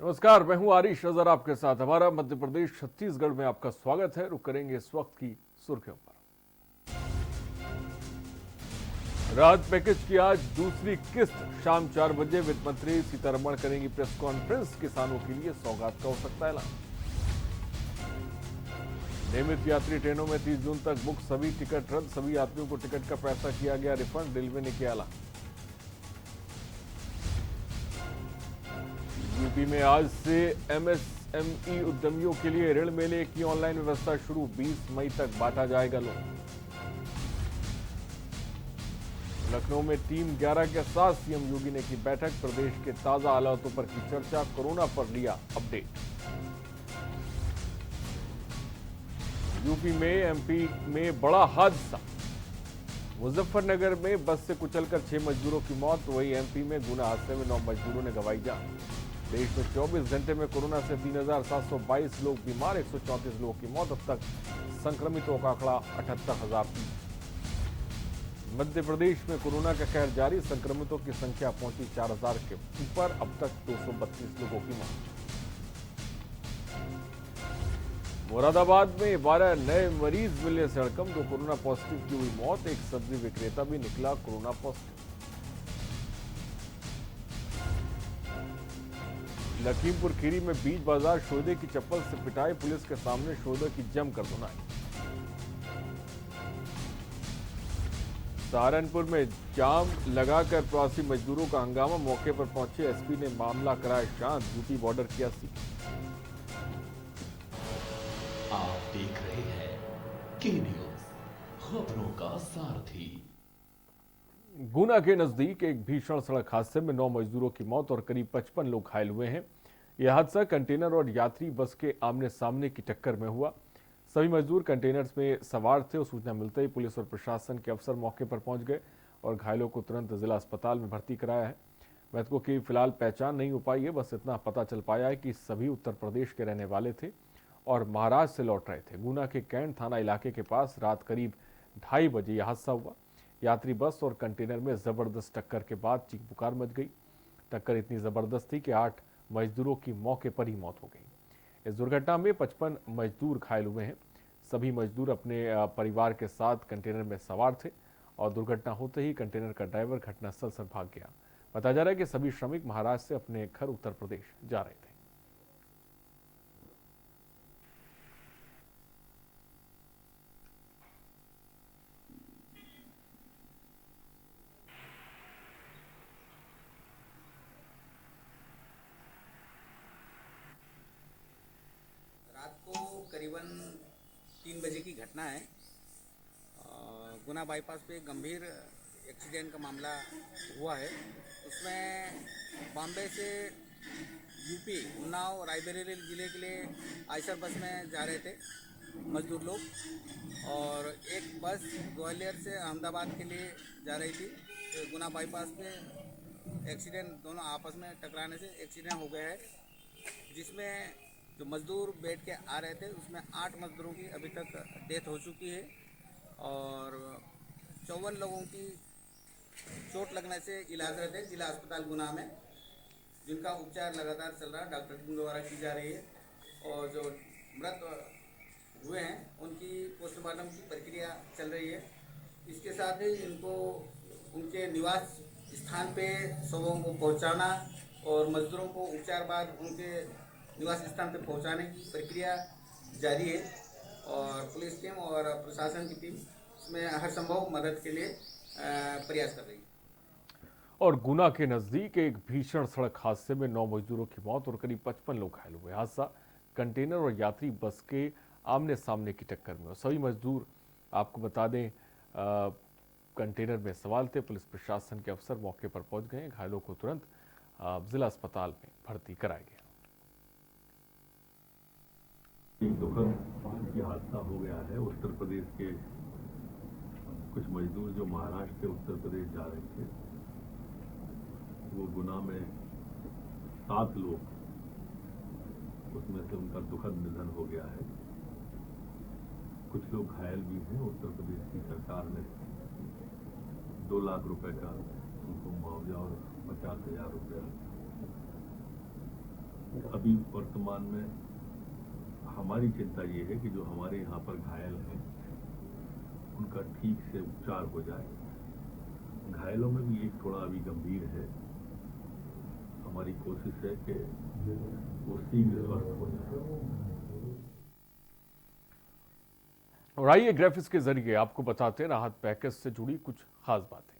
नमस्कार, मैं हूं आरिश नजर आपके साथ। हमारा मध्य प्रदेश छत्तीसगढ़ में आपका स्वागत है। रुक करेंगे इस वक्त की सुर्खियों पर। राहत पैकेज की आज दूसरी किस्त शाम 4 बजे वित्त मंत्री सीतारमण करेंगी प्रेस कॉन्फ्रेंस। किसानों के लिए सौगात का हो सकता है ऐलान। नियमित यात्री ट्रेनों में 30 जून तक बुक, सभी टिकट रद्द। सभी यात्रियों को टिकट का पैसा किया गया रिफंड, रेलवे ने किया ऐलान। यूपी में आज से एमएसएमई उद्यमियों के लिए ऋण मेले की ऑनलाइन व्यवस्था शुरू। 20 मई तक बांटा जाएगा लोन। लखनऊ में टीम 11 के साथ सीएम योगी ने की बैठक। प्रदेश के ताजा हालातों पर की चर्चा, कोरोना पर लिया अपडेट। यूपी में एमपी में बड़ा हादसा। मुजफ्फरनगर में बस से कुचलकर 6 मजदूरों की मौत। वहीं एमपी में गुना हादसे में 9 मजदूरों ने गंवाई जान। देश में 24 घंटे में कोरोना से 3,722 लोग बीमार, 134 लोगों की मौत। अब तक संक्रमितों का आंकड़ा 78,000। मध्य प्रदेश में कोरोना का कहर जारी। संक्रमितों की संख्या पहुंची 4,000 के ऊपर। अब तक 232 लोगों की मौत। मुरादाबाद में 12 नए मरीज मिले से हड़कंप। 2 कोरोना पॉजिटिव की हुई मौत। एक सब्जी विक्रेता भी निकला कोरोना पॉजिटिव। लखीमपुर खीरी में बीच बाजार शोधे की चप्पल से पिटाई। पुलिस के सामने शोधे की जमकर धुनाई। सहारनपुर में जाम लगाकर प्रवासी मजदूरों का हंगामा। मौके पर पहुंचे एसपी ने मामला कराया शांत। यूपी बॉर्डर किया सील। आप देख रहे हैं के न्यूज, खबरों का सारथी। गुना के नजदीक एक भीषण सड़क हादसे में 9 मजदूरों की मौत और करीब 55 लोग घायल हुए हैं। यह हादसा कंटेनर और यात्री बस के आमने सामने की टक्कर में हुआ। सभी मजदूर कंटेनर्स में सवार थे और सूचना मिलते ही पुलिस और प्रशासन के अफसर मौके पर पहुंच गए और घायलों को तुरंत जिला अस्पताल में भर्ती कराया है। मृतकों की फिलहाल पहचान नहीं हो पाई है। बस इतना पता चल पाया है कि सभी उत्तर प्रदेश के रहने वाले थे और महाराष्ट्र से लौट रहे थे। गुना के कैंट थाना इलाके के पास रात करीब 2:30 बजे यह हादसा हुआ। यात्री बस और कंटेनर में जबरदस्त टक्कर के बाद चीख पुकार मच गई। टक्कर इतनी जबरदस्त थी कि 8 मजदूरों की मौके पर ही मौत हो गई। इस दुर्घटना में 55 मजदूर घायल हुए हैं। सभी मजदूर अपने परिवार के साथ कंटेनर में सवार थे और दुर्घटना होते ही कंटेनर का ड्राइवर घटनास्थल से भाग गया। बताया जा रहा है कि सभी श्रमिक महाराष्ट्र से अपने घर उत्तर प्रदेश जा रहे थे। रात को करीबन 3 बजे की घटना है। गुना बाईपास पे गंभीर एक्सीडेंट का मामला हुआ है। उसमें बॉम्बे से यूपी उन्नाव रायबरेली ज़िले के लिए आयशर बस में जा रहे थे मजदूर लोग, और एक बस ग्वालियर से अहमदाबाद के लिए जा रही थी। तो गुना बाईपास पे एक्सीडेंट, दोनों आपस में टकराने से एक्सीडेंट हो गया है, जिसमें जो मजदूर बैठ के आ रहे थे उसमें 8 मजदूरों की अभी तक डेथ हो चुकी है और 54 लोगों की चोट लगने से इलाजरत है जिला अस्पताल गुना में, जिनका उपचार लगातार चल रहा है, डॉक्टर टीम द्वारा की जा रही है। और जो मृत हुए हैं उनकी पोस्टमार्टम की प्रक्रिया चल रही है। इसके साथ ही इनको उनके निवास स्थान पे शवों को पहुंचाना और मजदूरों को उपचार बाद उनके निवास स्थान पर पहुंचाने की प्रक्रिया जारी है और पुलिस टीम और प्रशासन की टीम इसमें हर संभव मदद के लिए प्रयास कर रही है। और गुना के नजदीक एक भीषण सड़क हादसे में 9 मजदूरों की मौत और करीब 55 लोग घायल हुए। हादसा कंटेनर और यात्री बस के आमने सामने की टक्कर में। और सभी मजदूर, आपको बता दें, कंटेनर में सवार थे। पुलिस प्रशासन के अफसर मौके पर पहुंच गए। घायलों को तुरंत जिला अस्पताल में भर्ती कराया गया। एक दुखद हादसा हो गया है। उत्तर प्रदेश के कुछ मजदूर जो महाराष्ट्र से उत्तर प्रदेश जा रहे थे, वो गुना में 7 लोग, उसमें से उनका दुखद निधन हो गया है। कुछ लोग घायल भी हैं। उत्तर प्रदेश की सरकार ने 2 लाख रुपए का उनको मुआवजा और 50,000 रुपया अभी वर्तमान में हमारी चिंता ये है कि जो हमारे यहाँ पर घायल हैं उनका ठीक से उपचार हो जाए। घायलों में भी एक थोड़ा अभी गंभीर है, हमारी कोशिश है कि वो शीघ्र स्वस्थ हो जाए। और आइए ग्राफिक्स के जरिए आपको बताते हैं राहत पैकेज से जुड़ी कुछ खास बातें।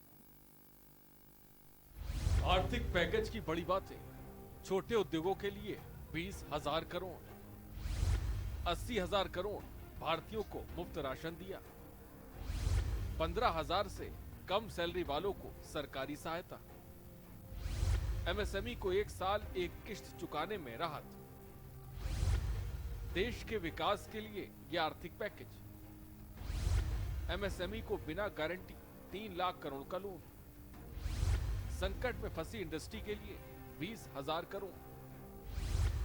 आर्थिक पैकेज की बड़ी बातें। छोटे उद्योगों के लिए 20,000 करोड़, 80,000 करोड़ भारतीयों को मुफ्त राशन दिया, 15,000 से कम सैलरी वालों को सरकारी सहायता, एमएसएमई को 1 साल एक किश्त चुकाने में राहत। देश के विकास के लिए यह आर्थिक पैकेज। एमएसएमई को बिना गारंटी 3 लाख करोड़ का लोन। संकट में फंसी इंडस्ट्री के लिए 20,000 करोड़।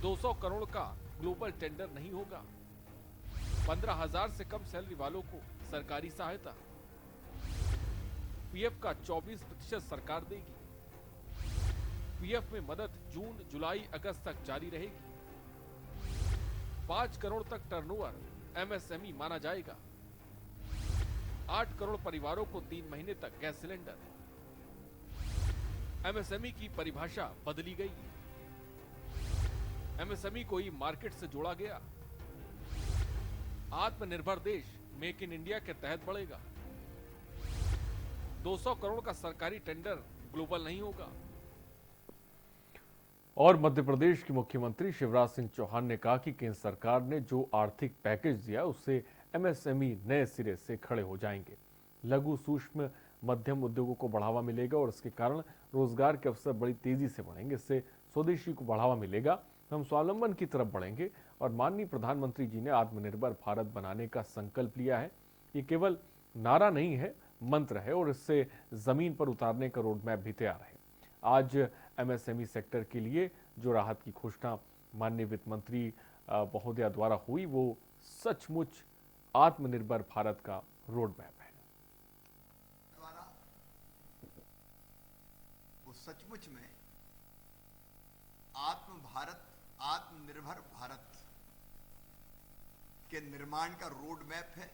200 करोड़ का ग्लोबल टेंडर नहीं होगा। 15,000 से कम सैलरी वालों को सरकारी सहायता। पीएफ का 24% सरकार देगी। पीएफ में मदद जून, जुलाई, अगस्त तक जारी रहेगी। 5 करोड़ तक टर्नओवर एमएसएमई माना जाएगा। 8 करोड़ परिवारों को 3 महीने तक गैस सिलेंडर। एमएसएमई की परिभाषा बदली गई। एमएसएमई को ई मार्केट से जोड़ा गया। आत्मनिर्भर देश मेक इन इंडिया के तहत बढ़ेगा। 200 करोड़ का सरकारी टेंडर ग्लोबल नहीं होगा। और मध्य प्रदेश के मुख्यमंत्री शिवराज सिंह चौहान ने कहा कि केंद्र सरकार ने जो आर्थिक पैकेज दिया उससे एमएसएमई नए सिरे से खड़े हो जाएंगे। लघु, सूक्ष्म, मध्यम उद्योगों को बढ़ावा मिलेगा और इसके कारण रोजगार के अवसर बड़ी तेजी से बढ़ेंगे। इससे स्वदेशी को बढ़ावा मिलेगा, हम स्वावलंबन की तरफ बढ़ेंगे। और माननीय प्रधानमंत्री जी ने आत्मनिर्भर भारत बनाने का संकल्प लिया है। ये केवल नारा नहीं है, मंत्र है और इससे जमीन पर उतारने का रोड मैप भी तैयार है। आज एमएसएमई सेक्टर के लिए जो राहत की घोषणा माननीय वित्त मंत्री महोदया द्वारा हुई वो सचमुच आत्मनिर्भर भारत का रोड मैप है। वो सचमुच में आत्मनिर्भर भारत के निर्माण का रोड मैप है।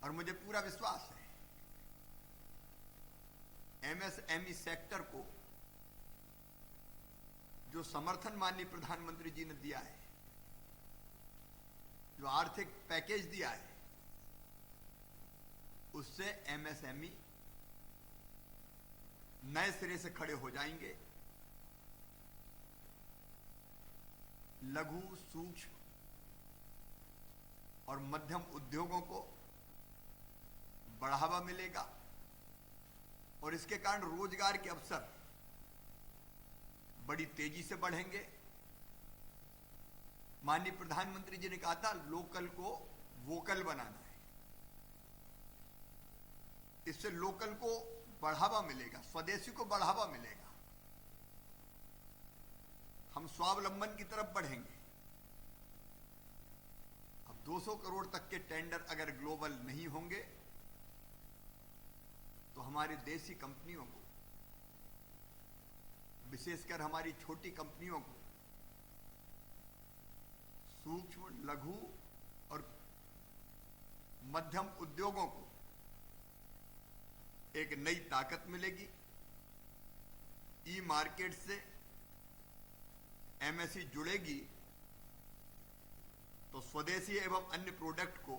और मुझे पूरा विश्वास है एमएसएमई सेक्टर को जो समर्थन माननीय प्रधानमंत्री जी ने दिया है, जो आर्थिक पैकेज दिया है, उससे एमएसएमई नए सिरे से खड़े हो जाएंगे। लघु, सूक्ष्म और मध्यम उद्योगों को बढ़ावा मिलेगा और इसके कारण रोजगार के अवसर बड़ी तेजी से बढ़ेंगे। माननीय प्रधानमंत्री जी ने कहा था लोकल को वोकल बनाना है। इससे लोकल को बढ़ावा मिलेगा, स्वदेशी को बढ़ावा मिलेगा। हम स्वावलंबन की तरफ बढ़ेंगे। अब 200 करोड़ तक के टेंडर अगर ग्लोबल नहीं होंगे तो हमारी देसी कंपनियों को, विशेषकर हमारी छोटी कंपनियों को, सूक्ष्म, लघु और मध्यम उद्योगों को एक नई ताकत मिलेगी। ई मार्केट से एमएसई जुड़ेगी तो स्वदेशी एवं अन्य प्रोडक्ट को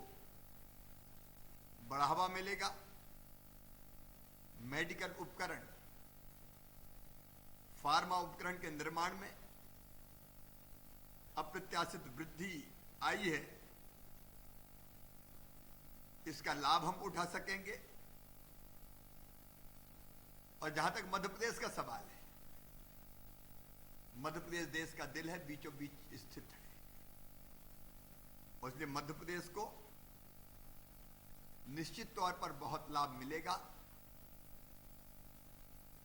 बढ़ावा मिलेगा। मेडिकल उपकरण, फार्मा उपकरण के निर्माण में अप्रत्याशित वृद्धि आई है। इसका लाभ हम उठा सकेंगे। और जहां तक मध्य प्रदेश का सवाल है, मध्य प्रदेश देश का दिल है, बीचों बीच स्थित है। और इसलिए मध्य प्रदेश को निश्चित तौर पर बहुत लाभ मिलेगा।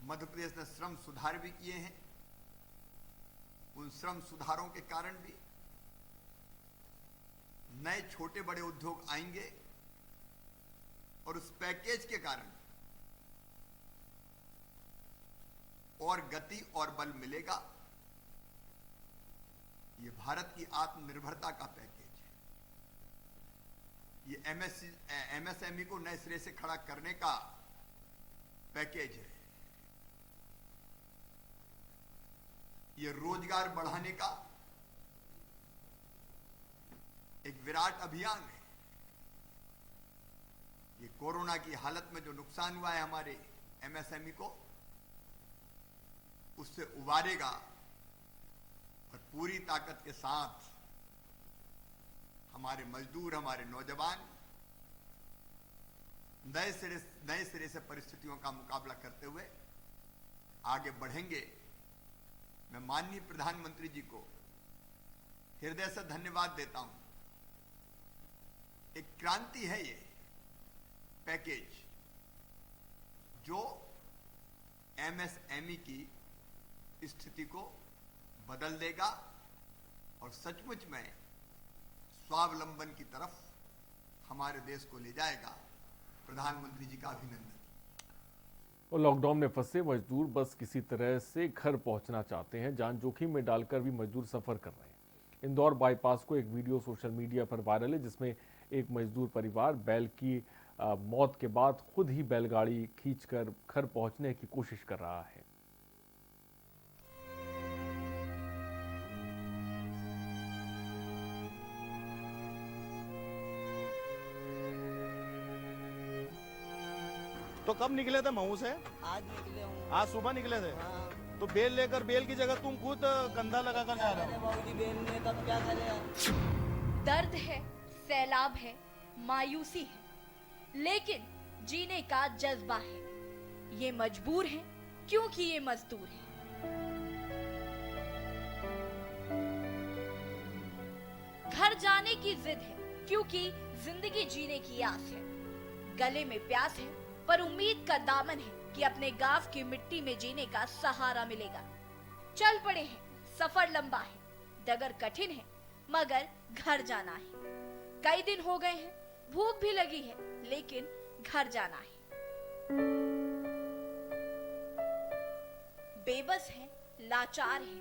मध्य प्रदेश ने श्रम सुधार भी किए हैं। उन श्रम सुधारों के कारण भी नए छोटे बड़े उद्योग आएंगे और उस पैकेज के कारण और गति और बल मिलेगा। ये भारत की आत्मनिर्भरता का पैकेज है। ये एमएसएमई को नए सिरे से खड़ा करने का पैकेज है। ये रोजगार बढ़ाने का एक विराट अभियान है। ये कोरोना की हालत में जो नुकसान हुआ है हमारे एमएसएमई को, उससे उबारेगा और पूरी ताकत के साथ हमारे मजदूर, हमारे नौजवान नए सिरे से परिस्थितियों का मुकाबला करते हुए आगे बढ़ेंगे। मैं माननीय प्रधानमंत्री जी को हृदय से धन्यवाद देता हूं। एक क्रांति है ये पैकेज, जो एमएसएमई की स्थिति को बदल देगा और सचमुच में स्वावलंबन की तरफ हमारे देश को ले जाएगा। प्रधानमंत्री जी का अभिनंदन। और लॉकडाउन में फंसे मजदूर बस किसी तरह से घर पहुंचना चाहते हैं। जान जोखिम में डालकर भी मजदूर सफर कर रहे हैं। इंदौर बाईपास को एक वीडियो सोशल मीडिया पर वायरल है, जिसमें एक मजदूर परिवार बैल की मौत के बाद खुद ही बैलगाड़ी खींचकर घर पहुंचने की कोशिश कर रहा है। तो कब निकले थे महू से? आज निकले हूँ। आज सुबह निकले थे। हाँ। तो बेल लेकर, बेल की जगह तुम खुद कंधा लगाकर जा रहे हो। बाबूजी बेल ने तब क्या करे? दर्द है, सैलाब है, मायूसी है, लेकिन जीने का जज्बा है। ये मजबूर है क्योंकि ये मजदूर है। घर जाने की जिद है क्योंकि जिंदगी जीने की आस है। गले में प्यास है पर उम्मीद का दामन है कि अपने गांव की मिट्टी में जीने का सहारा मिलेगा। चल पड़े हैं, सफर लंबा है, डगर कठिन है, मगर घर जाना है। कई दिन हो गए हैं, भूख भी लगी है, लेकिन घर जाना है। बेबस है, लाचार है,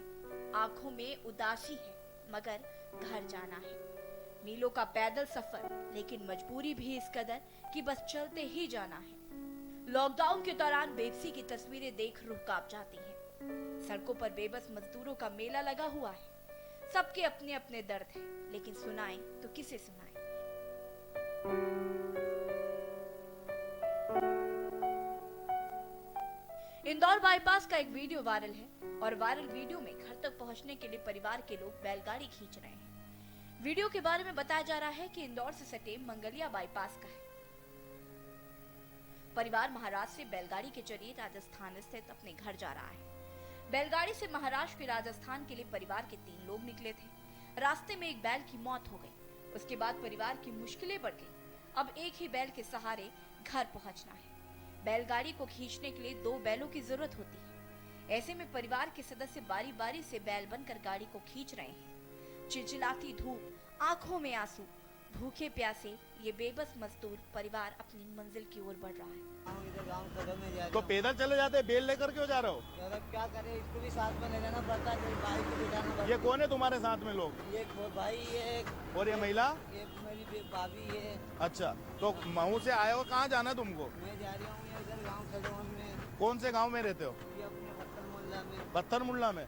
आंखों में उदासी है, मगर घर जाना है। मीलों का पैदल सफर, लेकिन मजबूरी भी इस कदर कि बस चलते ही जाना है। लॉकडाउन के दौरान बेबसी की तस्वीरें देख रूह कांप जाती है। सड़कों पर बेबस मजदूरों का मेला लगा हुआ है। सबके अपने अपने दर्द हैं, लेकिन सुनाएं तो किसे सुनाएं? इंदौर बाईपास का एक वीडियो वायरल है और वायरल वीडियो में घर तक पहुंचने के लिए परिवार के लोग बैलगाड़ी खींच रहे हैं। वीडियो के बारे में बताया जा रहा है कि इंदौर से सटे मंगलिया बाईपास का है। परिवार महाराष्ट्र से बैलगाड़ी के जरिए राजस्थान स्थित अपने घर जा रहा है। बैलगाड़ी से महाराष्ट्र फिर राजस्थान के लिए परिवार के 3 लोग निकले थे। रास्ते में एक बैल की मौत हो गई। उसके बाद परिवार की मुश्किलें बढ़ गई। अब एक ही बैल के सहारे घर पहुंचना है। बैलगाड़ी को खींचने के लिए 2 बैलों की जरूरत होती है। ऐसे में परिवार के सदस्य बारी बारी से बैल बनकर गाड़ी को खींच रहे हैं। चिलचिलाती धूप, आंखों में आंसू, भूखे प्यासे ये बेबस मजदूर परिवार अपनी मंजिल की ओर बढ़ रहा है। तो पैदल चले जाते, बेल लेकर क्यों जा रहे हो? क्या करे, इसको भी साथ में ले जाना पड़ता है, भाई को भी जाना पड़ता है। ये कौन है तुम्हारे साथ में लोग? ये भाई, ये और ये महिला? ये मेरी भाभी है। अच्छा, तो महू से आए हो, कहाँ जाना है तुमको? मैं जा रही हूँ इधर गाँव खजौन में। कौन से गाँव में रहते हो? ये अपने पत्थर मुल्ला में। पत्थर मुल्ला में?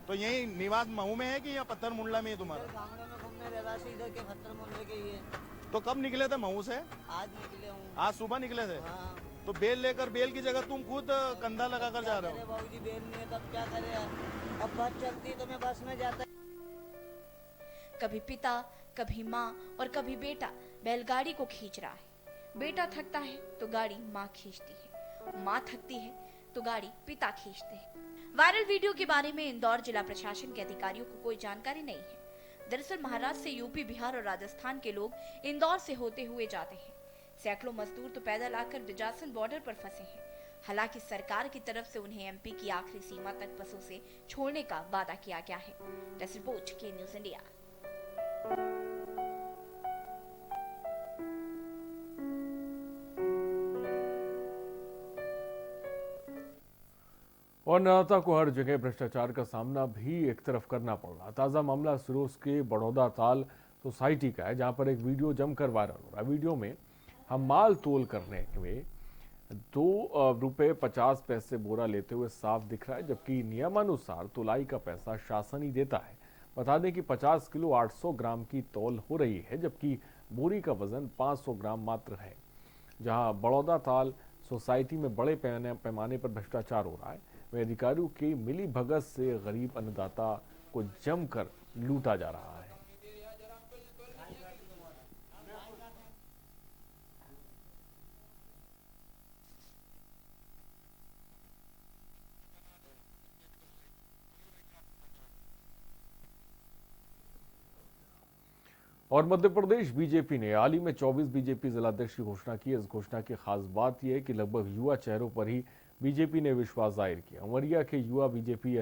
तो यही निवास महू में है कि या पत्थर मुल्ला में है तुम्हारा? गाँव में घूमने रहवासी इधर के पत्थर मुल्ले के ही है। तो कब निकले थे महू से? आज निकले हूँ। आज सुबह निकले थे। हाँ। तो बेल लेकर, बेल की जगह तुम खुद कंधा लगाकर जा रहे हो। बाबूजी बेल नहीं है तब क्या करे? अब बस चलती तो मैं बस में जाता। कभी पिता, कभी माँ और कभी बेटा बैलगाड़ी को खींच रहा है। बेटा थकता है तो गाड़ी माँ खींचती है, माँ थकती है तो गाड़ी पिता खींचते हैं। वायरल वीडियो के बारे में इंदौर जिला प्रशासन के अधिकारियों को कोई जानकारी नहीं है। दरअसल महाराष्ट्र से यूपी, बिहार और राजस्थान के लोग इंदौर से होते हुए जाते हैं। सैकड़ों मजदूर तो पैदल आकर बिजासन बॉर्डर पर फंसे हैं। हालांकि सरकार की तरफ से उन्हें एमपी की आखिरी सीमा तक बसों से छोड़ने का वादा किया गया है। डेस्क रिपोर्ट के न्यूज़ इंडिया। और अन्नदाता को हर जगह भ्रष्टाचार का सामना भी एक तरफ करना पड़ रहा। ताज़ा मामला सिरोस के बड़ौदा ताल सोसाइटी का है, जहां पर एक वीडियो जमकर वायरल हो रहा है। वीडियो में हम माल तोल करने में ₹2.50 बोरा लेते हुए साफ दिख रहा है, जबकि नियमानुसार तुलाई का पैसा शासन ही देता है। बता दें कि 50 किलो 800 ग्राम की तौल हो रही है, जबकि बोरी का वजन 500 ग्राम मात्र है। जहां बड़ौदा ताल सोसाइटी में बड़े पैमाने पर भ्रष्टाचार हो रहा है, वहीं अधिकारियों की मिली भगत से गरीब अन्नदाता को जमकर लूटा जा रहा है। और मध्य प्रदेश बीजेपी ने हाल ही में 24 बीजेपी जिलाध्यक्ष की घोषणा की। इस घोषणा की खास बात यह है कि लगभग युवा चेहरों पर ही बीजेपी ने विश्वास जाहिर किया। उमरिया के युवा बीजेपी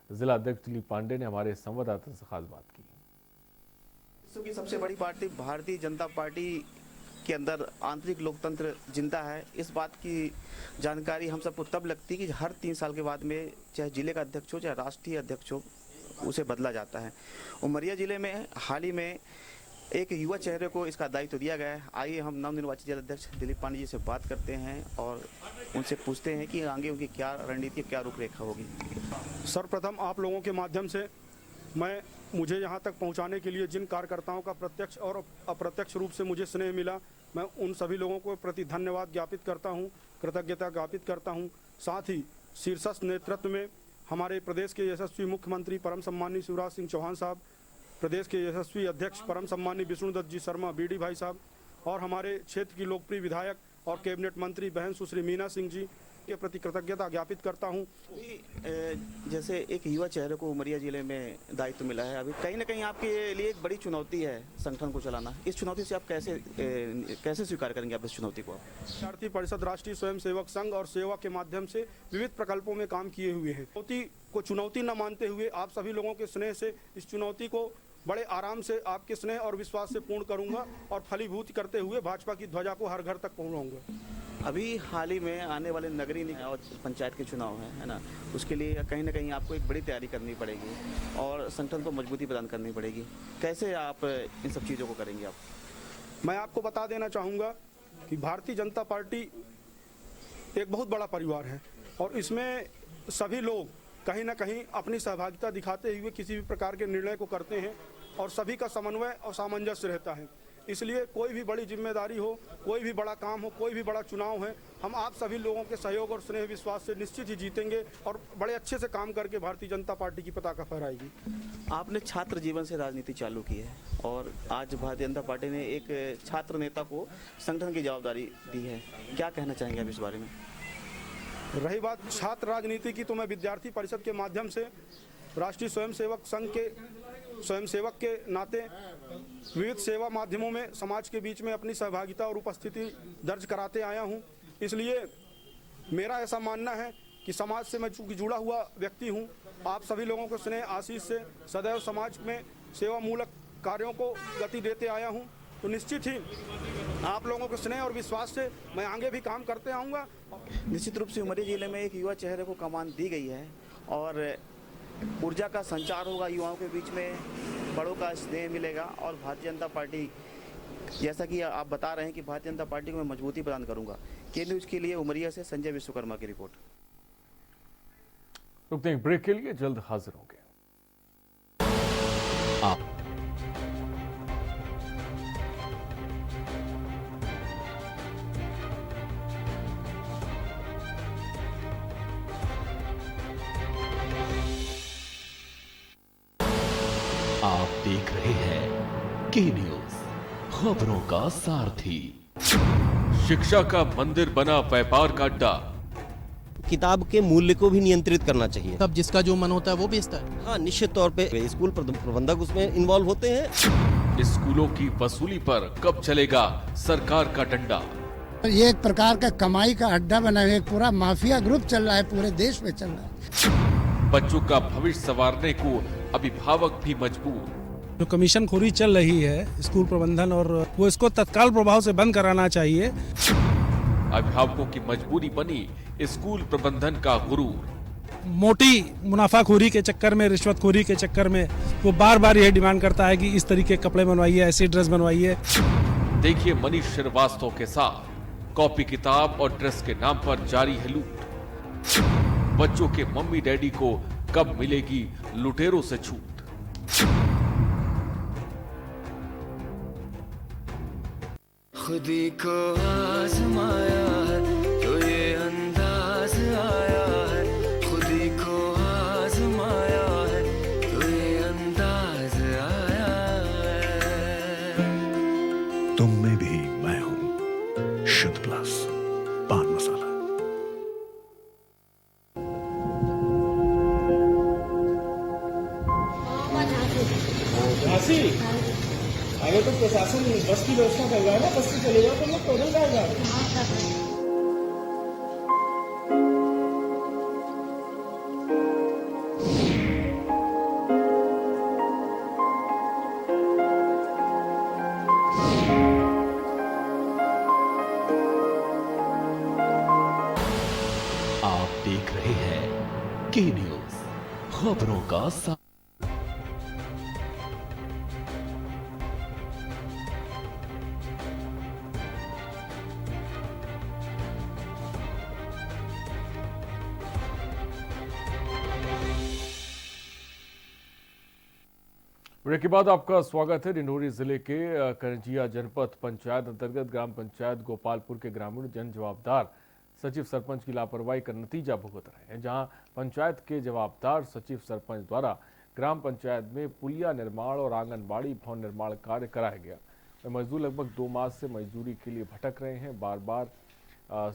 जिलाध्यक्ष दिलीप पांडे ने हमारे संवाददाता से खास बात की। विश्व की सबसे बड़ी पार्टी भारतीय जनता पार्टी के अंदर आंतरिक लोकतंत्र जिंदा है। इस बात की जानकारी हम सबको तब लगती है कि हर 3 साल के बाद में चाहे जिले का अध्यक्ष हो चाहे राष्ट्रीय अध्यक्ष हो, उसे बदला जाता है। उमरिया जिले में हाल ही में एक युवा चेहरे को इसका दायित्व दिया गया है। आइए हम नवनिर्वाचित जिलाध्यक्ष दिलीप पांडे जी से बात करते हैं और उनसे पूछते हैं कि आगे उनकी क्या रणनीति, क्या रूपरेखा होगी। सर्वप्रथम आप लोगों के माध्यम से मुझे यहाँ तक पहुँचाने के लिए जिन कार्यकर्ताओं का प्रत्यक्ष और अप्रत्यक्ष रूप से मुझे स्नेह मिला, मैं उन सभी लोगों को प्रति धन्यवाद ज्ञापित करता हूँ, कृतज्ञता ज्ञापित करता हूँ। साथ ही शीर्षस्थ नेतृत्व में हमारे प्रदेश के यशस्वी मुख्यमंत्री परम सम्माननीय शिवराज सिंह चौहान साहब, प्रदेश के यशस्वी अध्यक्ष परम सम्माननीय विष्णुदत्त जी शर्मा बीडी भाई साहब और हमारे क्षेत्र की लोकप्रिय विधायक और कैबिनेट मंत्री बहन सुश्री मीना सिंह जी के प्रति कृतज्ञता ज्ञापित करता हूं। जैसे एक युवा चेहरे को उमरिया जिले में दायित्व मिला है, अभी कहीं ना कहीं आपके लिए एक बड़ी चुनौती है संगठन को चलाना। इस चुनौती से आप कैसे स्वीकार करेंगे आप इस चुनौती को? विद्यार्थी परिषद, राष्ट्रीय स्वयंसेवक संघ और सेवा के माध्यम से विविध प्रकल्पों में काम किए हुए हैं। चुनौती न मानते हुए आप सभी लोगों के स्नेह से इस चुनौती को बड़े आराम से आपके स्नेह और विश्वास से पूर्ण करूंगा और फलीभूत करते हुए भाजपा की ध्वजा को हर घर तक पहुंचाऊंगा। अभी हाल ही में आने वाले नगरीय और पंचायत के चुनाव है ना, उसके लिए कहीं ना कहीं आपको एक बड़ी तैयारी करनी पड़ेगी और संगठन को मजबूती प्रदान करनी पड़ेगी। कैसे आप इन सब चीज़ों को करेंगे आप? मैं आपको बता देना चाहूँगा कि भारतीय जनता पार्टी एक बहुत बड़ा परिवार है और इसमें सभी लोग कहीं ना कहीं अपनी सहभागिता दिखाते हुए किसी भी प्रकार के निर्णय को करते हैं और सभी का समन्वय और सामंजस्य रहता है। इसलिए कोई भी बड़ी जिम्मेदारी हो, कोई भी बड़ा काम हो, कोई भी बड़ा चुनाव है, हम आप सभी लोगों के सहयोग और स्नेह विश्वास से निश्चित ही जीतेंगे और बड़े अच्छे से काम करके भारतीय जनता पार्टी की पताका फहराएगी। आपने छात्र जीवन से राजनीति चालू की है और आज भारतीय जनता पार्टी ने एक छात्र नेता को संगठन की जवाबदारी दी है, क्या कहना चाहेंगे आप इस बारे में? रही बात छात्र राजनीति की, तो मैं विद्यार्थी परिषद के माध्यम से राष्ट्रीय स्वयंसेवक संघ के स्वयंसेवक के नाते विविध सेवा माध्यमों में समाज के बीच में अपनी सहभागिता और उपस्थिति दर्ज कराते आया हूं। इसलिए मेरा ऐसा मानना है कि समाज से मैं चूंकि जुड़ा हुआ व्यक्ति हूं, आप सभी लोगों को स्नेह आशीष से सदैव समाज में सेवामूलक कार्यों को गति देते आया हूं, तो निश्चित ही आप लोगों के स्नेह और विश्वास से मैं आगे भी काम करते आऊँगा। निश्चित रूप से उमरिया जिले में एक युवा चेहरे को कमान दी गई है और ऊर्जा का संचार होगा युवाओं के बीच में, बड़ों का स्नेह मिलेगा और भारतीय जनता पार्टी, जैसा कि आप बता रहे हैं कि भारतीय जनता पार्टी को मैं मजबूती प्रदान करूंगा। के न्यूज़ के लिए उमरिया से संजय विश्वकर्मा की रिपोर्ट। रुकते हैं ब्रेक के लिए, जल्द हाजिर होंगे। आप देख रहे हैं के न्यूज़, खबरों का सारथी। शिक्षा का मंदिर बना व्यापार का अड्डा। किताब के मूल्य को भी नियंत्रित करना चाहिए। तब जिसका जो मन होता है वो बेचता है। हाँ, निश्चित तौर पे स्कूल प्रबंधक उसमें इन्वॉल्व होते हैं। स्कूलों की वसूली पर कब चलेगा सरकार का डंडा? ये एक प्रकार का कमाई का अड्डा बना हुआ, एक पूरा माफिया ग्रुप चल रहा है, पूरे देश में चल रहा है। बच्चों का भविष्य संवारने को अभिभावक भी मजबूर। जो कमीशनखोरी चल रही है स्कूल प्रबंधन, और वो इसको तत्काल प्रभाव से बंद कराना चाहिए। अभिभावकों की मजबूरी बनी स्कूल प्रबंधन का गुरूर। मोटी मुनाफाखोरी के चक्कर में, रिश्वतखोरी के चक्कर में वो बार बार यह डिमांड करता है कि इस तरीके के कपड़े बनवाइए, ऐसी ड्रेस बनवाइए। देखिए मनीष श्रीवास्तव के साथ कॉपी किताब और ड्रेस के नाम पर जारी है लूट। बच्चों के मम्मी डैडी को कब मिलेगी लुटेरों से छूट? खुदी को आजमाया है तो ये अंदाज आया है, खुदी को आजमाया है तो ये अंदाज आया है। तुम में भी मैं हूं, शुद्ध प्लस पान मसाला। झांसी आगे तो प्रशासन बस की व्यवस्था कर रहा है ना, बस से चलेगा तो लोग पैदल जाएगा। आप देख रहे हैं के न्यूज, खबरों का ब्रेक के बाद आपका स्वागत है। डिंडोरी जिले के करंजिया जनपद पंचायत अंतर्गत ग्राम पंचायत गोपालपुर के ग्रामीण जन जवाबदार सचिव सरपंच की लापरवाही का नतीजा भुगत रहे हैं, जहां पंचायत के जवाबदार सचिव सरपंच द्वारा ग्राम पंचायत में पुलिया निर्माण और आंगनबाड़ी भवन निर्माण कार्य कराया गया। मजदूर लगभग 2 मास से मजदूरी के लिए भटक रहे हैं। बार बार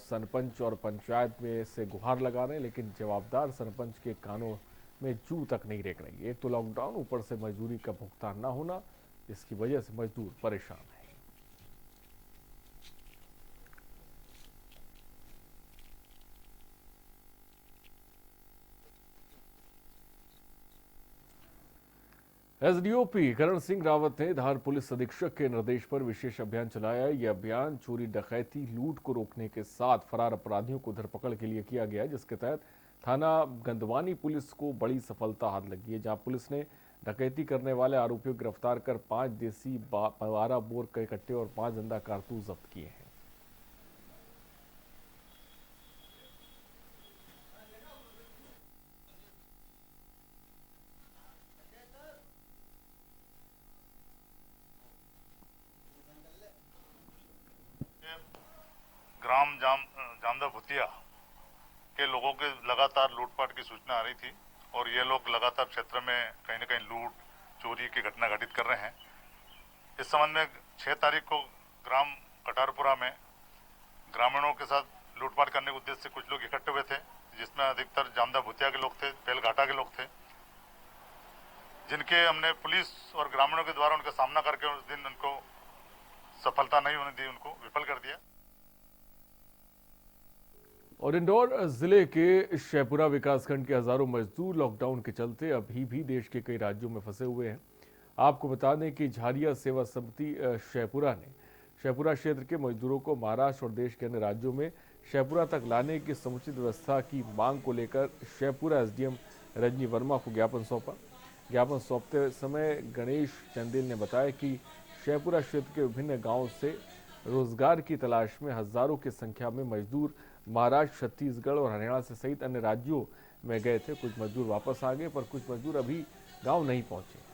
सरपंच और पंचायत में से गुहार लगा रहे हैं, लेकिन जवाबदार सरपंच के कानों में जू तक नहीं रेंक रही। एक तो लॉकडाउन, ऊपर से मजदूरी का भुगतान न होना, जिसकी वजह से मजदूर परेशान है। एसडीओपी करण सिंह रावत ने धार पुलिस अधीक्षक के निर्देश पर विशेष अभियान चलाया। यह अभियान चोरी, डकैती, लूट को रोकने के साथ फरार अपराधियों को धरपकड़ के लिए किया गया, जिसके तहत थाना गंदवानी पुलिस को बड़ी सफलता हाथ लगी है, जहां पुलिस ने डकैती करने वाले आरोपियों को गिरफ्तार कर 5 देसी 12 बोर के कट्टे और 5 जिंदा कारतूस जब्त किए हैं। ग्राम जामदा भुतिया के लोगों के लगातार लूटपाट की सूचना आ रही थी और ये लोग लगातार क्षेत्र में कहीं न कहीं लूट, चोरी की घटना घटित कर रहे हैं। इस संबंध में 6 तारीख को ग्राम कटारपुरा में ग्रामीणों के साथ लूटपाट करने के उद्देश्य से कुछ लोग इकट्ठे हुए थे, जिसमें अधिकतर जामदा भुतिया के लोग थे, बेलघाटा के लोग थे, जिनके हमने पुलिस और ग्रामीणों के द्वारा उनका सामना करके उस दिन उनको सफलता नहीं होने दी, उनको विफल कर दिया। और इंदौर जिले के शेपुरा विकासखंड के हजारों मजदूर लॉकडाउन के चलते अभी भी देश के कई राज्यों में फंसे हुए हैं। आपको बता दें कि झारिया सेवा समिति शेपुरा ने शेपुरा क्षेत्र के मजदूरों को महाराष्ट्र और देश के अन्य राज्यों में शेपुरा तक लाने की समुचित व्यवस्था की मांग को लेकर शेपुरा एसडीएम रजनी वर्मा को ज्ञापन सौंपा। ज्ञापन सौंपते समय गणेश चंदेल ने बताया कि शेपुरा क्षेत्र के विभिन्न गाँव से रोजगार की तलाश में हजारों की संख्या में मजदूर महाराष्ट्र, छत्तीसगढ़ और हरियाणा से सहित अन्य राज्यों में गए थे। कुछ मजदूर वापस आ गए, पर कुछ मजदूर अभी गांव नहीं पहुंचे।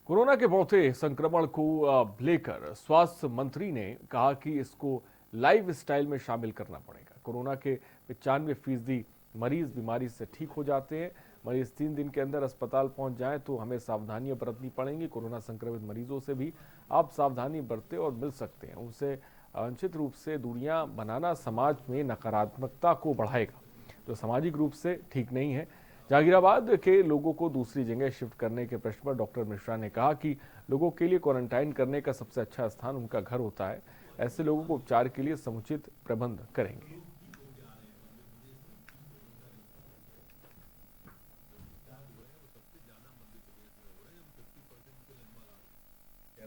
कोरोना के बढ़ते संक्रमण को लेकर स्वास्थ्य मंत्री ने कहा कि इसको लाइफ स्टाइल में शामिल करना पड़ेगा। कोरोना के 95% मरीज बीमारी से ठीक हो जाते हैं। मरीज 3 दिन के अंदर अस्पताल पहुंच जाएं तो हमें सावधानियां बरतनी पड़ेंगी। कोरोना संक्रमित मरीजों से भी आप सावधानी बरतें और मिल सकते हैं। उनसे अनिश्चित रूप से दूरियां बनाना समाज में नकारात्मकता को बढ़ाएगा, जो सामाजिक रूप से ठीक नहीं है। जहांगीराबाद के लोगों को दूसरी जगह शिफ्ट करने के प्रश्न पर डॉक्टर मिश्रा ने कहा कि लोगों के लिए क्वारंटाइन करने का सबसे अच्छा स्थान उनका घर होता है। ऐसे लोगों को उपचार के लिए समुचित प्रबंध करेंगे।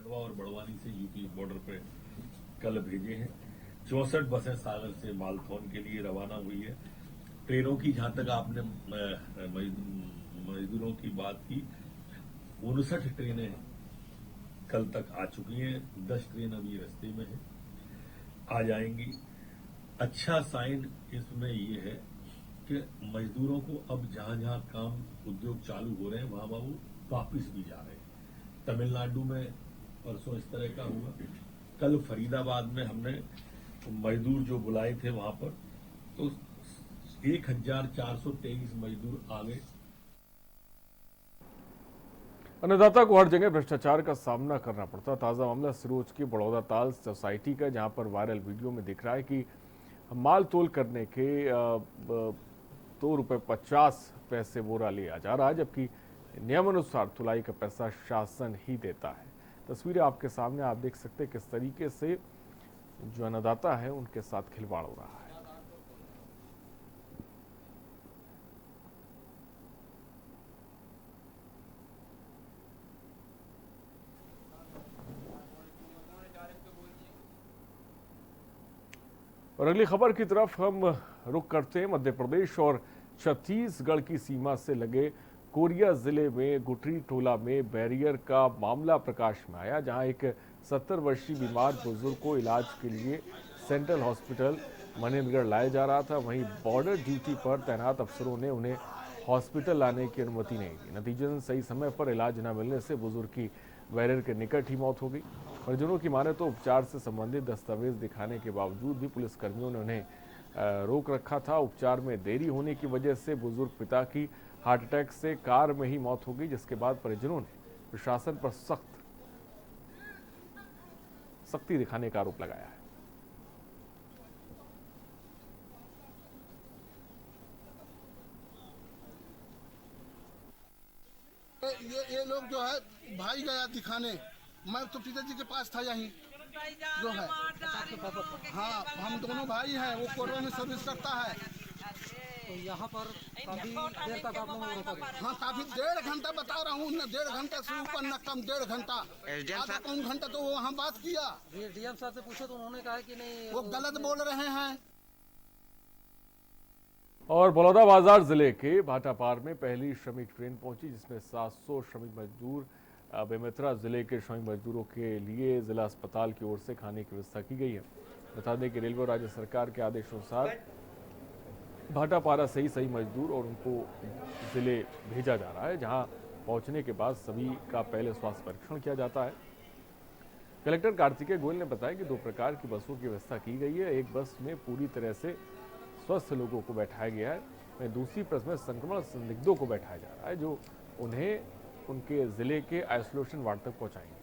खंडवा और बड़वानी से यूपी बॉर्डर पे कल भेजे हैं। 64 बसें सागर से मालथौन के लिए रवाना हुई है। ट्रेनों की जहां तक आपने मजदूरों की बात की, 59 ट्रेनें कल तक आ चुकी हैं, 10 ट्रेन अभी रास्ते में है, आ जाएंगी। अच्छा साइन इसमें ये है कि मजदूरों को अब जहां जहां काम उद्योग चालू हो रहे हैं वहां वो वापिस भी जा रहे हैं। तमिलनाडु में परसों इस तरह का हुआ। कल फरीदाबाद में हमने मजदूर जो बुलाए थे वहां पर, तो 1423 मजदूर आ गए। अन्नदाता को हर जगह भ्रष्टाचार का सामना करना पड़ता। ताजा मामला सिरोंज की बड़ौदा ताल सोसाइटी का, जहां पर वायरल वीडियो में दिख रहा है कि माल तोल करने के ₹2.50 बोरा लिया जा रहा है, जबकि नियमानुसार तुलाई का पैसा शासन ही देता है। तस्वीरें आपके सामने, आप देख सकते हैं किस तरीके से जो अन्नदाता है उनके साथ खिलवाड़ हो रहा है। और अगली खबर की तरफ हम रुख करते हैं। मध्य प्रदेश और छत्तीसगढ़ की सीमा से लगे कोरिया जिले में गुटरी टोला में बैरियर का मामला प्रकाश में आया, जहां एक 70 वर्षीय बीमार बुजुर्ग को इलाज के लिए सेंट्रल हॉस्पिटल मनेंद्रगढ़ लाया जा रहा था। वहीं बॉर्डर ड्यूटी पर तैनात अफसरों ने उन्हें हॉस्पिटल लाने की अनुमति नहीं दी। नतीजतन सही समय पर इलाज न मिलने से बुजुर्ग की बैरियर के निकट ही मौत हो गई। परिजनों की माने तो उपचार से संबंधित दस्तावेज दिखाने के बावजूद भी पुलिसकर्मियों ने उन्हें रोक रखा था। उपचार में देरी होने की वजह से बुजुर्ग पिता की हार्ट अटैक से कार में ही मौत हो गई, जिसके बाद परिजनों ने प्रशासन पर सख्ती दिखाने का आरोप लगाया है। ये लोग जो है भाई गया दिखाने, मैं तो पिताजी के पास था यहीं जो है। हाँ, हम दोनों भाई हैं, वो कोरबा में सर्विस करता है। तो यहाँ पर काफी देर तक आप लोगों को रोका? हाँ, काफी 1.5 घंटा बता रहा हूँ, 1.5 घंटा से ऊपर न कम 1.5 घंटा, आधा पौन घंटा तो वो वहाँ बात किया। डीएम साहब से पूछो तो उन्होंने कहा कि नहीं, वो गलत बोल रहे हैं। और बलौदाबाजार जिले के भाटापार में पहली श्रमिक ट्रेन पहुंची, जिसमें 700 श्रमिक मजदूर बेमेतरा जिले के श्रमिक मजदूरों के लिए जिला अस्पताल की ओर से खाने की व्यवस्था की गई है। बता दें कि रेलवे और राज्य सरकार के आदेशानुसार भाटापारा से ही सही मजदूर और उनको जिले भेजा जा रहा है, जहां पहुंचने के बाद सभी का पहले स्वास्थ्य परीक्षण किया जाता है। कलेक्टर कार्तिकेय गोयल ने बताया कि 2 प्रकार की बसों की व्यवस्था की गई है। एक बस में पूरी तरह से स्वस्थ लोगों को बैठाया गया है, वहीं दूसरी बस में संक्रमण संदिग्धों को बैठाया जा रहा है, जो उन्हें उनके जिले के आइसोलेशन वार्ड तक पहुंचाएंगे।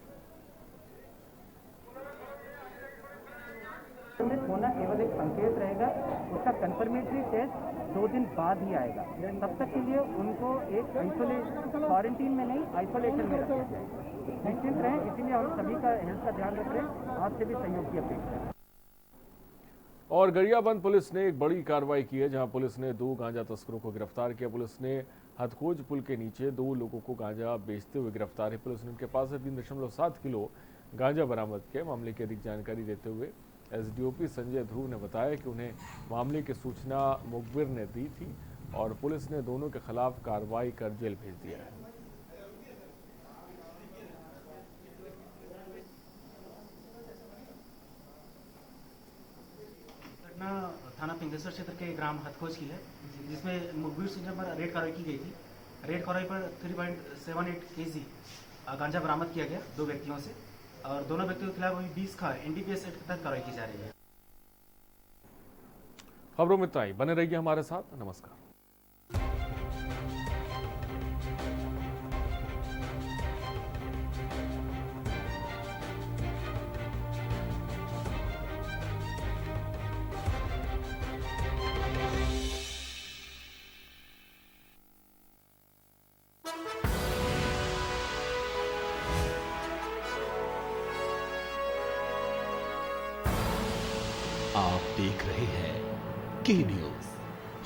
होना केवल एक संकेत रहेगा, उसका कंफर्मेटरी टेस्ट 2 दिन बाद ही आएगा। तब तक के लिए उनको एक आइसोलेशन, क्वारंटीन में नहीं आइसोलेशन में रखा जाएगा। निश्चिंत रहें, इसीलिए हम सभी का हेल्थ का ध्यान रख रहे हैं। आपसे भी सहयोग की अपेक्षा है। और गरियाबंद पुलिस ने एक बड़ी कार्रवाई की है, जहां पुलिस ने 2 गांजा तस्करों को गिरफ्तार किया। पुलिस ने हथखोज पुल के नीचे 2 लोगों को गांजा बेचते हुए गिरफ्तार है। पुलिस ने उनके पास से 3.7 किलो गांजा बरामद किया। मामले की अधिक जानकारी देते हुए एसडीओपी संजय ध्रुव ने बताया कि उन्हें मामले की सूचना मुखबिर ने दी थी और पुलिस ने दोनों के खिलाफ कार्रवाई कर जेल भेज दिया है। थाना पिंगलेश्वर क्षेत्र के ग्राम हथखोज की है, जिसमें मुखबिर सूचना पर रेड कार्रवाई की गई थी। रेड कार्रवाई पर 3.78 kg गांजा बरामद किया गया 2 व्यक्तियों से, और दोनों व्यक्तियों के खिलाफ अभी 20 का एनडीपीएस एक्ट के तहत कार्रवाई की जा रही है। खबरों में इतना ही, बने रहिए हमारे साथ। नमस्कार। आप देख रहे हैं के न्यूज,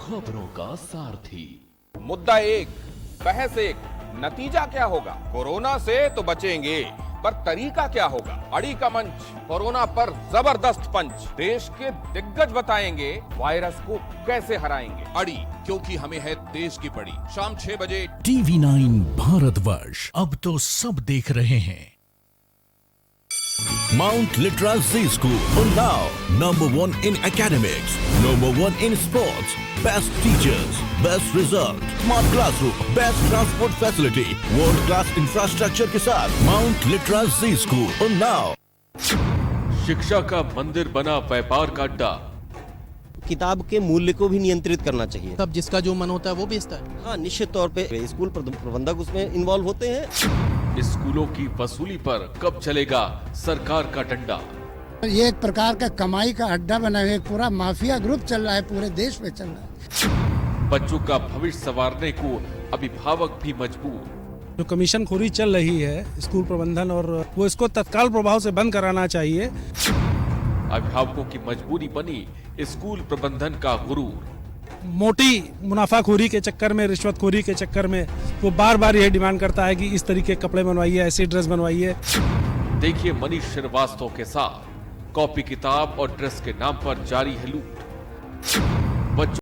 खबरों का सारथी। मुद्दा 1, बहस 1, नतीजा क्या होगा? कोरोना से तो बचेंगे, पर तरीका क्या होगा? अड़ी का मंच, कोरोना पर जबरदस्त पंच, देश के दिग्गज बताएंगे वायरस को कैसे हराएंगे। अड़ी, क्योंकि हमें है देश की पड़ी। शाम 6 बजे TV9 भारतवर्ष, अब तो सब देख रहे हैं। Mount Litra Z School, Unnao, #1 in academics, #1 in sports, best teachers, best result, smart classroom, best transport facility, world class infrastructure के साथ Mount Litra Z School, Unnao। शिक्षा का मंदिर बना व्यापार का अड्डा। किताब के मूल्य को भी नियंत्रित करना चाहिए। तब जिसका जो मन होता है वो बेचता है। हाँ, निश्चित तौर पे स्कूल प्रबंधक उसमें इन्वॉल्व होते हैं। स्कूलों की वसूली पर कब चलेगा सरकार का डंडा? ये एक प्रकार का कमाई का अड्डा बना हुआ, एक पूरा माफिया ग्रुप चल रहा है, पूरे देश में चल रहा है। बच्चों का भविष्य संवारने को अभिभावक भी मजबूर। जो कमीशन खोरी चल रही है स्कूल प्रबंधन, और वो इसको तत्काल प्रभाव से बंद कराना चाहिए। अभिभावकों की मजबूरी बनी स्कूल प्रबंधन का गुरूर। मोटी मुनाफाखोरी के चक्कर में, रिश्वतखोरी के चक्कर में वो बार बार यह डिमांड करता है कि इस तरीके के कपड़े बनवाइए, ऐसी ड्रेस बनवाइए। देखिए मनीष श्रीवास्तव के साथ कॉपी किताब और ड्रेस के नाम पर जारी है लूट। बच्चों